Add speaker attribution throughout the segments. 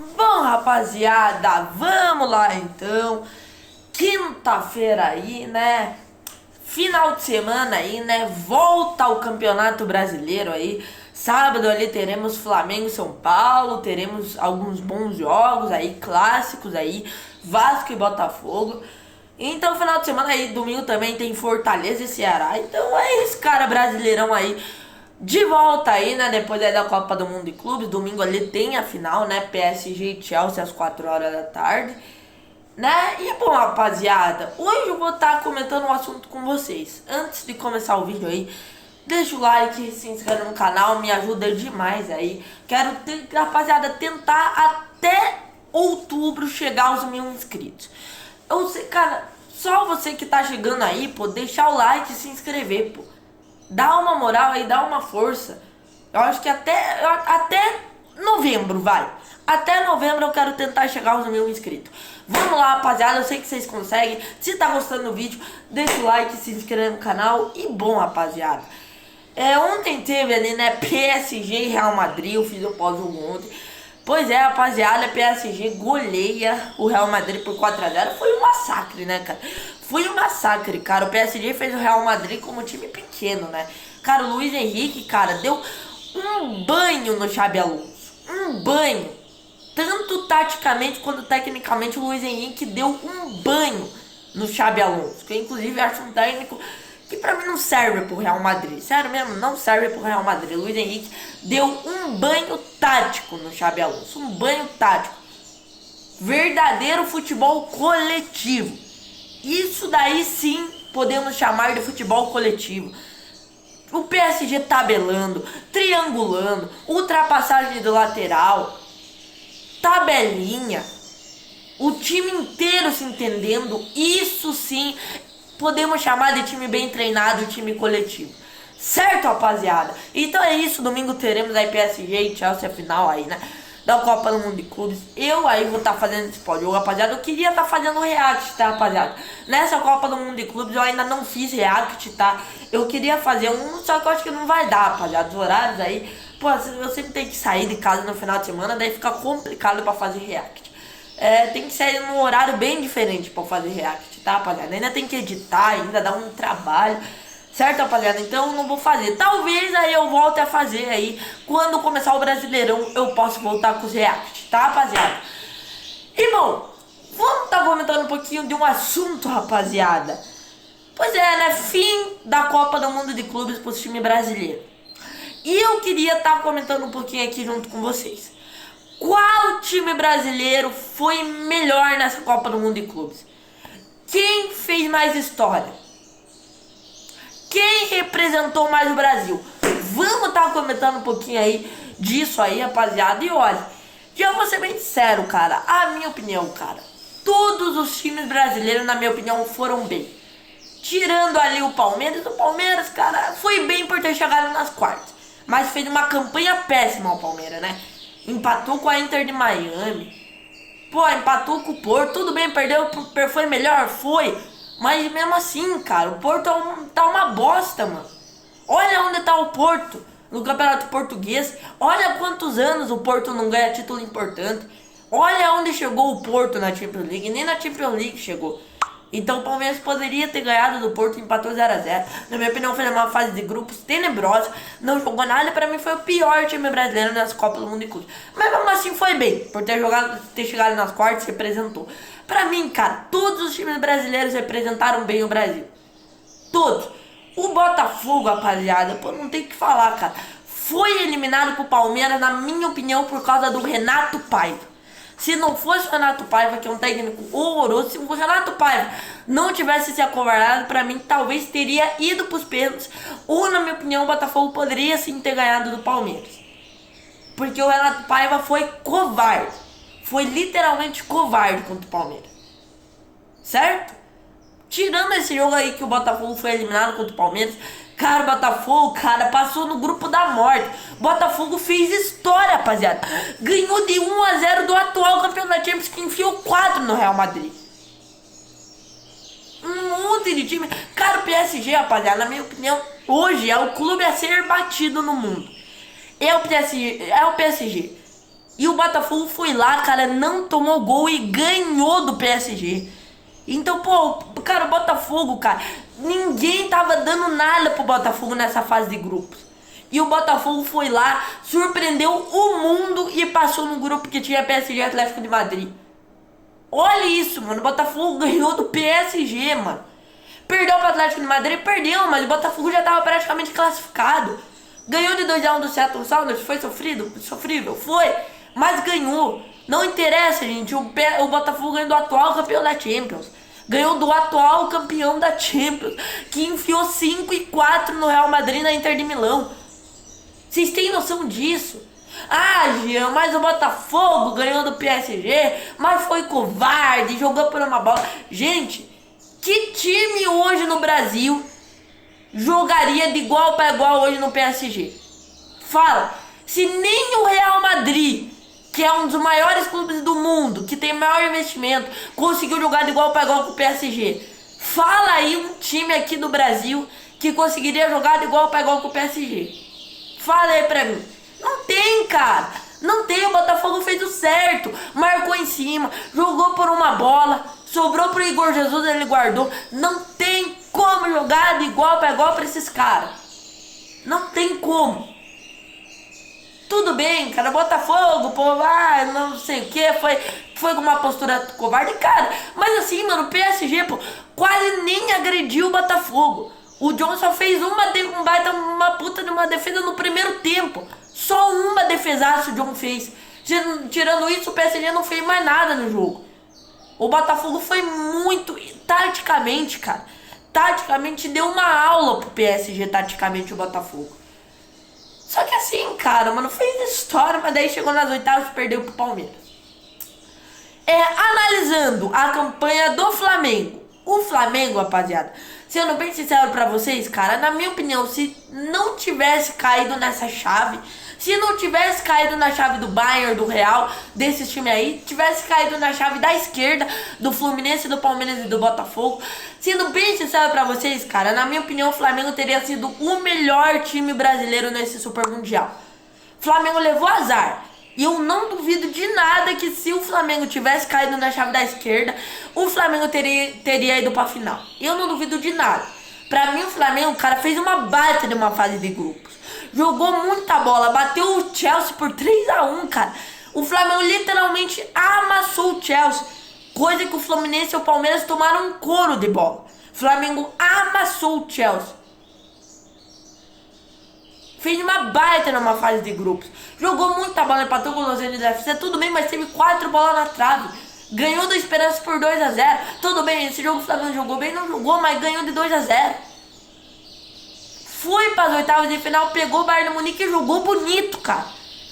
Speaker 1: Bom, rapaziada, vamos lá então. Quinta-feira aí, né? Final de semana aí, né? Volta ao Campeonato Brasileiro aí. Sábado ali teremos Flamengo e São Paulo, teremos alguns bons jogos aí, clássicos aí, Vasco e Botafogo. Então, final de semana aí, domingo também tem Fortaleza e Ceará. Então é isso, cara, Brasileirão aí. De volta aí, né? Depois aí da Copa do Mundo de Clubes. Domingo ali tem a final, né? PSG e Chelsea às 4 horas da tarde. Né? E bom, rapaziada, hoje eu vou estar comentando um assunto com vocês. Antes de começar o vídeo aí, deixa o like, se inscreve no canal, me ajuda demais aí. Quero, rapaziada, tentar até outubro chegar aos 1000 inscritos. Eu sei, cara, só você que tá chegando aí, pô, deixar o like e se inscrever, pô. Dá uma moral aí, dá uma força. Eu acho que até novembro, vai. Até novembro eu quero tentar chegar aos 1000 inscritos. Vamos lá, rapaziada, eu sei que vocês conseguem. Se tá gostando do vídeo, deixa o like, se inscreve no canal. E bom, rapaziada, ontem teve ali, né, PSG e Real Madrid. Eu fiz o pós-jogo ontem. Pois é, rapaziada, PSG goleia o Real Madrid por 4 a 0. Foi um massacre, né, cara? Foi um massacre, cara. O PSG fez o Real Madrid como um time pequeno, né? Cara, o Luiz Henrique, cara, deu um banho no Xabi Alonso. Um banho. Tanto taticamente quanto tecnicamente, o Luiz Henrique deu um banho no Xabi Alonso. Que eu, inclusive, acho um técnico que pra mim não serve pro Real Madrid. Sério mesmo, não serve pro Real Madrid. O Luiz Henrique deu um banho tático no Xabi Alonso. Um banho tático. Verdadeiro futebol coletivo. Isso daí sim podemos chamar de futebol coletivo. O PSG tabelando, triangulando, ultrapassagem do lateral, tabelinha, o time inteiro se entendendo. Isso sim podemos chamar de time bem treinado, time coletivo. Certo, rapaziada? Então é isso, domingo teremos aí PSG e Chelsea a final aí, né, da Copa do Mundo de Clubes. Eu aí vou estar fazendo esse pódio, rapaziada. Eu queria estar fazendo react, tá, rapaziada? Nessa Copa do Mundo de Clubes eu ainda não fiz react, tá? Eu queria fazer um, só que eu acho que não vai dar, rapaziada. Os horários aí, pô, eu sempre tenho que sair de casa no final de semana, daí fica complicado pra fazer react. Tem que sair num horário bem diferente pra fazer react, tá, rapaziada? Ainda tem que editar, ainda dá um trabalho. Certo, rapaziada? Então eu não vou fazer. Talvez aí eu volte a fazer aí. Quando começar o Brasileirão, eu posso voltar com os react, tá, rapaziada? E bom, vamos estar comentando um pouquinho de um assunto, rapaziada. Pois é, né? Fim da Copa do Mundo de Clubes pro time brasileiro. E eu queria estar comentando um pouquinho aqui junto com vocês. Qual time brasileiro foi melhor nessa Copa do Mundo de Clubes? Quem fez mais história? Quem representou mais o Brasil? Vamos estar comentando um pouquinho aí disso aí, rapaziada. E olha, já vou ser bem sincero, cara. A minha opinião, cara, todos os times brasileiros, na minha opinião, foram bem. Tirando ali o Palmeiras, cara, foi bem por ter chegado nas quartas. Mas fez uma campanha péssima o Palmeiras, né? Empatou com a Inter de Miami. Pô, empatou com o Porto. Tudo bem, perdeu, foi melhor? Foi. Mas mesmo assim, cara, o Porto tá uma bosta, mano. Olha onde tá o Porto no Campeonato Português. Olha quantos anos o Porto não ganha título importante. Olha onde chegou o Porto na Champions League. Nem na Champions League chegou. Então o Palmeiras poderia ter ganhado do Porto e empatou 0 a 0. Na minha opinião, foi uma fase de grupos tenebrosa. Não jogou nada. Pra mim foi o pior time brasileiro nessa Copa do Mundo de Clubes. Mas mesmo assim foi bem. Por ter chegado nas quartas, representou. Pra mim, cara, todos os times brasileiros representaram bem o Brasil. Todos. O Botafogo, rapaziada, pô, não tem o que falar, cara. Foi eliminado pro Palmeiras, na minha opinião, por causa do Renato Paiva. Se não fosse o Renato Paiva, que é um técnico horroroso, se o Renato Paiva não tivesse se acovardado, pra mim, talvez teria ido pros pênaltis. Ou, na minha opinião, o Botafogo poderia sim ter ganhado do Palmeiras. Porque o Renato Paiva foi covarde. Foi literalmente covarde contra o Palmeiras. Certo? Tirando esse jogo aí que o Botafogo foi eliminado contra o Palmeiras, cara, o Botafogo, cara, passou no grupo da morte. Botafogo fez história, rapaziada. Ganhou de 1 a 0 do atual campeão da Champions, que enfiou 4 no Real Madrid. Um monte de time. Cara, o PSG, rapaziada, na minha opinião, hoje é o clube a ser batido no mundo. É o PSG. E o Botafogo foi lá, cara, não tomou gol e ganhou do PSG. Então, pô, cara, o Botafogo, cara, ninguém tava dando nada pro Botafogo nessa fase de grupos. E o Botafogo foi lá, surpreendeu o mundo e passou no grupo que tinha PSG e Atlético de Madrid. Olha isso, mano, o Botafogo ganhou do PSG, mano. Perdeu pro Atlético de Madrid, perdeu, mas o Botafogo já tava praticamente classificado. Ganhou de 2-1 do Seattle Sounders, foi sofrível, foi, mas ganhou. Não interessa, gente, o Botafogo ganhou do atual campeão da Champions. Ganhou do atual campeão da Champions, que enfiou 5-4 no Real Madrid na Inter de Milão. Vocês têm noção disso? Ah, Jean, mas o Botafogo ganhou do PSG, mas foi covarde, jogou por uma bola. Gente, que time hoje no Brasil jogaria de igual para igual hoje no PSG? Fala, se nem o Real Madrid, que é um dos maiores clubes do mundo, que tem maior investimento, conseguiu jogar de igual para igual com o PSG. Fala aí um time aqui do Brasil que conseguiria jogar de igual para igual com o PSG. Fala aí pra mim. Não tem, cara. Não tem. O Botafogo fez o certo. Marcou em cima. Jogou por uma bola. Sobrou pro Igor Jesus, ele guardou. Não tem como jogar de igual pra igual pra esses caras. Não tem como. Tudo bem, cara. Botafogo, pô, não sei o que. Foi com uma postura covarde, cara. Mas assim, mano, o PSG, pô, quase nem agrediu o Botafogo. O Johnson fez uma puta de uma defesa no primeiro tempo. Só uma defesaça o John fez. Tirando isso, o PSG não fez mais nada no jogo. O Botafogo foi muito... Taticamente, cara. Taticamente deu uma aula pro PSG, taticamente, o Botafogo. Só que assim, cara, mano, fez história, mas daí chegou nas oitavas e perdeu pro Palmeiras. Analisando a campanha do Flamengo. O Flamengo, rapaziada, sendo bem sincero pra vocês, cara, na minha opinião, se não tivesse caído nessa chave, se não tivesse caído na chave do Bayern, do Real, desses times aí, tivesse caído na chave da esquerda, do Fluminense, do Palmeiras e do Botafogo, sendo bem sincero pra vocês, cara, na minha opinião, o Flamengo teria sido o melhor time brasileiro nesse Super Mundial. O Flamengo levou azar. E eu não duvido de nada que se o Flamengo tivesse caído na chave da esquerda, o Flamengo teria ido pra final. Eu não duvido de nada. Pra mim, o Flamengo, cara, fez uma baita de uma fase de grupos. Jogou muita bola, bateu o Chelsea por 3-1, cara. O Flamengo literalmente amassou o Chelsea. Coisa que o Fluminense e o Palmeiras tomaram um couro de bola. O Flamengo amassou o Chelsea. Fez uma baita numa fase de grupos. Jogou muita bola, empatou com o Los Angeles FC. Tudo bem, mas teve 4 bolas na trave. Ganhou do Esperança por 2-0. Tudo bem, esse jogo o Flamengo jogou bem, não jogou, mas ganhou de 2-0. Foi para as oitavas de final, pegou o Bayern de Munique e jogou bonito, cara.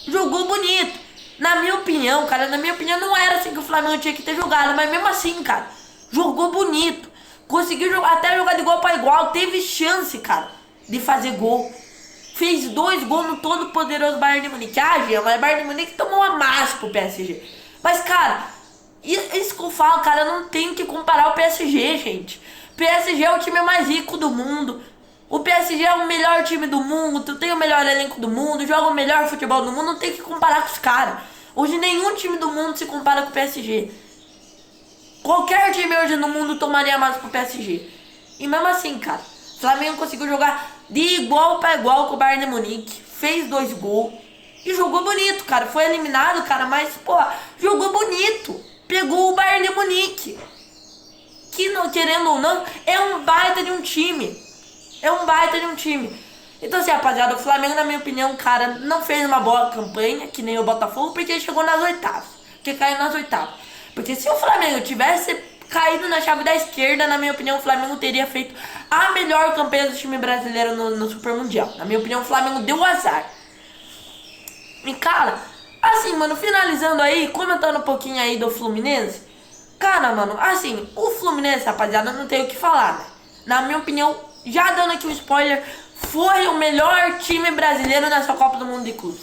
Speaker 1: Jogou bonito. Na minha opinião, cara, não era assim que o Flamengo tinha que ter jogado. Mas mesmo assim, cara, jogou bonito. Conseguiu até jogar de igual para igual. Teve chance, cara, de fazer gol. Fez 2 gols no todo poderoso Bayern de Munique. Ah, Gia, mas o Bayern de Munique tomou uma massa pro PSG. Mas, cara, isso que eu falo, cara, não tem que comparar o PSG, gente. O PSG é o time mais rico do mundo. O PSG é o melhor time do mundo, tem o melhor elenco do mundo, joga o melhor futebol do mundo, não tem que comparar com os caras. Hoje nenhum time do mundo se compara com o PSG. Qualquer time hoje no mundo tomaria mais pro PSG. E mesmo assim, cara, o Flamengo conseguiu jogar de igual para igual com o Bayern de Munique. Fez 2 gols. E jogou bonito, cara. Foi eliminado, cara, mas, pô, jogou bonito. Pegou o Bayern de Munique. Que, não, querendo ou não, é um baita de um time. É um baita de um time. Então, assim, rapaziada, o Flamengo, na minha opinião, cara, não fez uma boa campanha, que nem o Botafogo, porque ele chegou nas oitavas. Porque caiu nas oitavas. Porque se o Flamengo tivesse caído na chave da esquerda, na minha opinião, o Flamengo teria feito a melhor campanha do time brasileiro no Super Mundial. Na minha opinião, o Flamengo deu azar. E, cara, assim, mano, finalizando aí, comentando um pouquinho aí do Fluminense. Cara, mano, assim, o Fluminense, rapaziada, não tem o que falar, né? Na minha opinião, já dando aqui um spoiler, foi o melhor time brasileiro nessa Copa do Mundo de Clubes.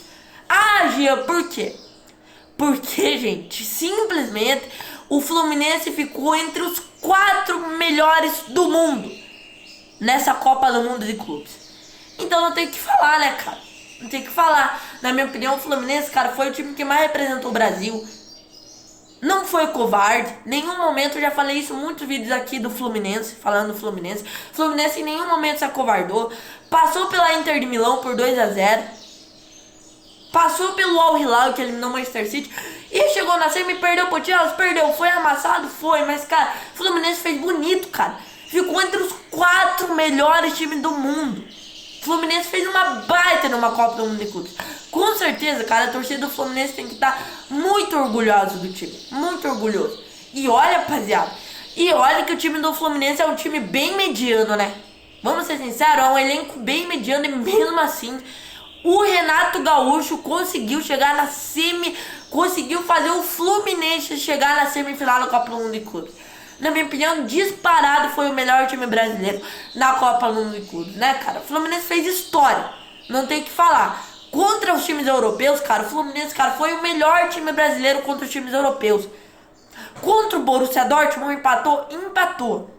Speaker 1: Ah, Gia, por quê? Porque, gente, simplesmente o Fluminense ficou entre os 4 melhores do mundo nessa Copa do Mundo de Clubes. Então não tem o que falar, né, cara? Não tem o que falar. Na minha opinião, o Fluminense, cara, foi o time que mais representou o Brasil. Não foi covarde. Em nenhum momento, eu já falei isso em muitos vídeos aqui do Fluminense, falando do Fluminense. O Fluminense em nenhum momento se acovardou. Passou pela Inter de Milão por 2-0. Passou pelo Al Hilal, que eliminou o Manchester City. E chegou na semi, perdeu pro Chelsea, perdeu. Foi amassado? Foi. Mas, cara, o Fluminense fez bonito, cara. Ficou entre os 4 melhores times do mundo. O Fluminense fez uma baita numa Copa do Mundo de Clubes. Com certeza, cara, a torcida do Fluminense tem que estar muito orgulhosa do time. Muito orgulhoso. E olha, rapaziada. E olha que o time do Fluminense é um time bem mediano, né? Vamos ser sinceros, é um elenco bem mediano. E mesmo assim, o Renato Gaúcho conseguiu chegar na semi. Conseguiu fazer o Fluminense chegar na semifinal da Copa do Mundo de Clubes. Na minha opinião, disparado foi o melhor time brasileiro na Copa do Mundo de Clubes, né, cara? O Fluminense fez história, não tem o que falar. Contra os times europeus, cara, o Fluminense, cara, foi o melhor time brasileiro contra os times europeus. Contra o Borussia Dortmund, empatou.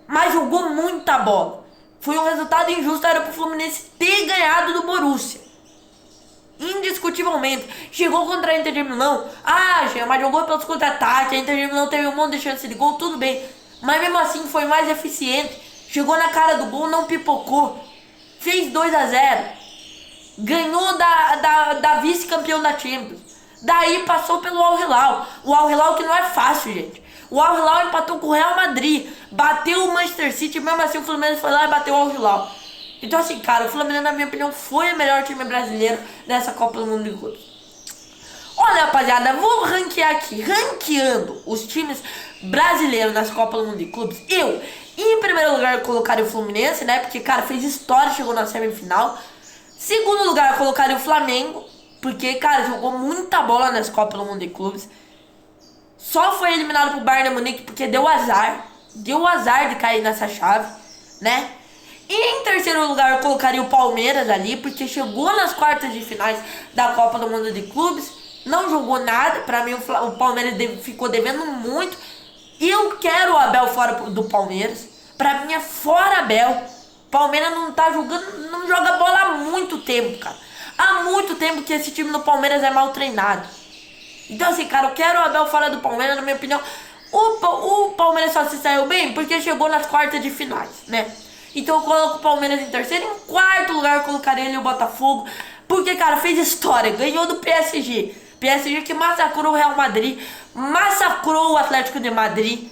Speaker 1: Mas jogou muita bola. Foi um resultado injusto, era pro Fluminense ter ganhado do Borussia. Indiscutivelmente. Chegou contra a Inter de Milão. Mas jogou pelos contra-ataques. A Inter de Milão teve um monte de chance de gol, tudo bem. Mas mesmo assim foi mais eficiente. Chegou na cara do gol, não pipocou. Fez 2-0. Ganhou da vice-campeão da Champions. Daí passou pelo Al Hilal. O Al Hilal que não é fácil, gente. O Al Hilal empatou com o Real Madrid. Bateu o Manchester City. Mesmo assim o Fluminense foi lá e bateu o Al Hilal. Então assim, cara, o Fluminense, na minha opinião, foi o melhor time brasileiro nessa Copa do Mundo de Clubes. Olha, rapaziada, vou ranquear aqui. Ranqueando os times brasileiros nessa Copa do Mundo de Clubes. Eu, em primeiro lugar, colocaria o Fluminense, né? Porque, cara, fez história, chegou na semifinal. Segundo lugar, eu colocaria o Flamengo. Porque, cara, jogou muita bola nessa Copa do Mundo de Clubes. Só foi eliminado pro Bayern de Munique porque deu azar. Deu azar de cair nessa chave, né? E em terceiro lugar eu colocaria o Palmeiras ali, porque chegou nas quartas de finais da Copa do Mundo de Clubes, não jogou nada. Pra mim o Palmeiras ficou devendo muito. E eu quero o Abel fora do Palmeiras. Pra mim é fora Abel. Palmeiras não tá jogando, não joga bola há muito tempo, cara. Há muito tempo que esse time do Palmeiras é mal treinado. Então assim, cara, eu quero o Abel fora do Palmeiras, na minha opinião. O Palmeiras só se saiu bem porque chegou nas quartas de finais, né? Então eu coloco o Palmeiras em terceiro. Em quarto lugar eu colocaria ele o Botafogo. Porque, cara, fez história. Ganhou do PSG. PSG que massacrou o Real Madrid. Massacrou o Atlético de Madrid.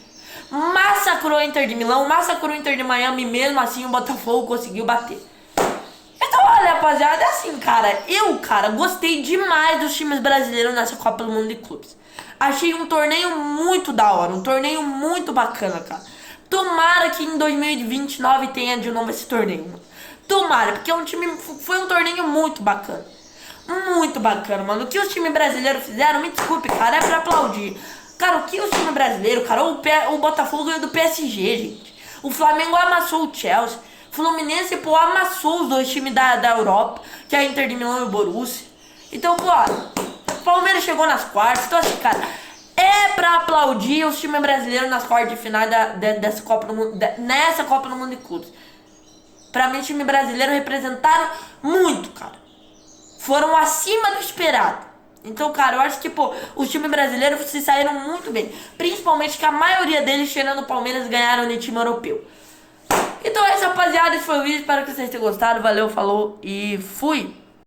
Speaker 1: Massacrou a Inter de Milão. Massacrou o Inter de Miami. Mesmo assim o Botafogo conseguiu bater. Então, olha, rapaziada, é assim, cara. Eu, gostei demais dos times brasileiros nessa Copa do Mundo de Clubes. Achei um torneio muito da hora. Um torneio muito bacana, cara. Tomara que em 2029 tenha de novo esse torneio, mano. Tomara, porque foi um torneio muito bacana. Muito bacana, mano. O que os times brasileiros fizeram, me desculpe, cara, é pra aplaudir. Cara, o que os times brasileiros, cara, o Botafogo ganhou do PSG, gente. O Flamengo amassou o Chelsea. O Fluminense, pô, amassou os dois times da Europa, que é a Inter de Milão e o Borussia. Então, pô, o Palmeiras chegou nas quartas. Então, assim, cara, é pra aplaudir os times brasileiros nas quartas de final dessa Copa do Mundo, nessa Copa do Mundo de Clubes. Pra mim, o time brasileiro representaram muito, cara. Foram acima do esperado. Então, cara, eu acho que, pô, os times brasileiros se saíram muito bem. Principalmente que a maioria deles, tirando o Palmeiras, ganharam no time europeu. Então é isso, rapaziada. Esse foi o vídeo. Espero que vocês tenham gostado. Valeu, falou e fui!